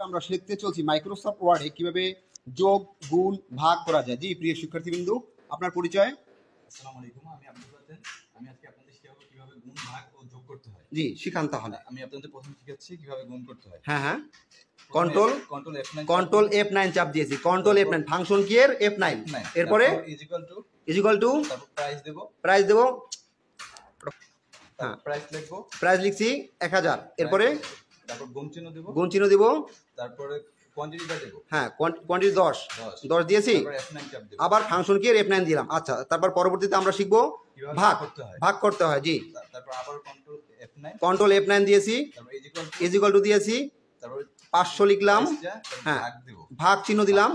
আমরা শিখতে চলছি মাইক্রোসফট ওয়ার্ডে কিভাবে যোগ গুণ ভাগ করা যায়। জি প্রিয় শিক্ষার্থীবৃন্দু, আপনার পরিচয়? আসসালামু আলাইকুম, আমি আব্দুল বাতেন। আমি আজকে আপনাদের শেখাবো কিভাবে গুণ ভাগ ও যোগ করতে হয়। জি শিখান তাহলে। আমি আপনাদের প্রথমে শিখাচ্ছি কিভাবে গুণ করতে হয়। হ্যাঁ হ্যাঁ, কন্ট্রোল F9 চাপ দিয়েছি, কন্ট্রোল F9 ফাংশন কি এর F9, এরপরে ইকুয়াল টু তারপর প্রাইস দেব, হ্যাঁ প্রাইস লিখবো, প্রাইস লিখছি 1000, এরপরে তারপর গুণ চিহ্ন দেব, তারপরে কোয়ান্টিটিটা দেব, হ্যাঁ কোয়ান্টিটি 10 দিয়েছি, আবার ফাংশন কি এর F9 দিলাম। আচ্ছা, তারপর পরবর্তীতে আমরা শিখবো ভাগ করতে হয়। জি, তারপর আবার কন্ট্রোল F9 দিয়েছি, ইকুয়াল টু দিয়েছি, তারপর 500 লিখলাম, হ্যাঁ ভাগ চিহ্ন দিলাম,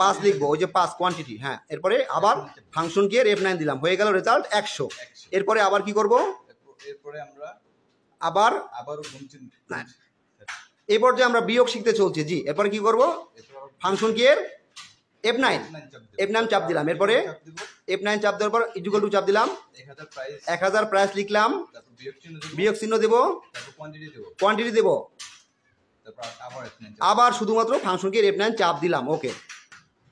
5 লিখবো, ওই যে 5 কোয়ান্টিটি, হ্যাঁ এরপরে আবার ফাংশন কি এর F9 দিলাম, হয়ে গেল রেজাল্ট 100। এরপরে আবার কি করব, এরপরে আমরা আবারও গুণ চিহ্ন, এই পর্যায়ে আমরা বিয়োগ শিখতে চলছি। জি, এরপরে কি করব, ফাংশন কি এর F9 চাপ দিলাম, এরপরে F9 চাপ দেওয়ার পর ইকুয়াল টু চাপ দিলাম, 1000 প্রাইস লিখলাম, বিয়োগ চিহ্ন দেব, কোয়ান্টিটি দেব, আবার শুধুমাত্র ফাংশন কি F9 চাপ দিলাম। ওকে,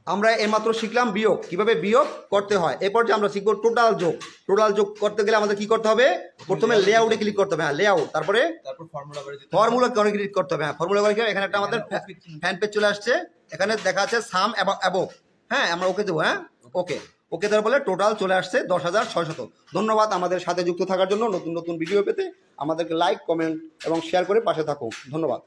আমরা এইমাত্র শিখলাম বিয়োগ, কিভাবে বিয়োগ করতে হয়। এরপর যে আমরা শিখবো টোটাল যোগ। টোটাল যোগ করতে গেলে আমাদের কি করতে হবে, প্রথমে লেআউটে ক্লিক করতে হবে, হ্যাঁ লেআউট, তারপরে ফর্মুলা করে ক্লিক করতে হবে, হ্যাঁ ফর্মুলা করে। এখানে একটা আমাদের ফ্যান পেজ চলে আসছে, এখানে দেখা আছে সাম অ্যাবভ, হ্যাঁ আমরা ওকে দেবো, হ্যাঁ ওকে দেওয়ার ফলে টোটাল চলে আসছে 10,600। ধন্যবাদ আমাদের সাথে যুক্ত থাকার জন্য। নতুন নতুন ভিডিও পেতে আমাদেরকে লাইক, কমেন্ট এবং শেয়ার করে পাশে থাকুন। ধন্যবাদ।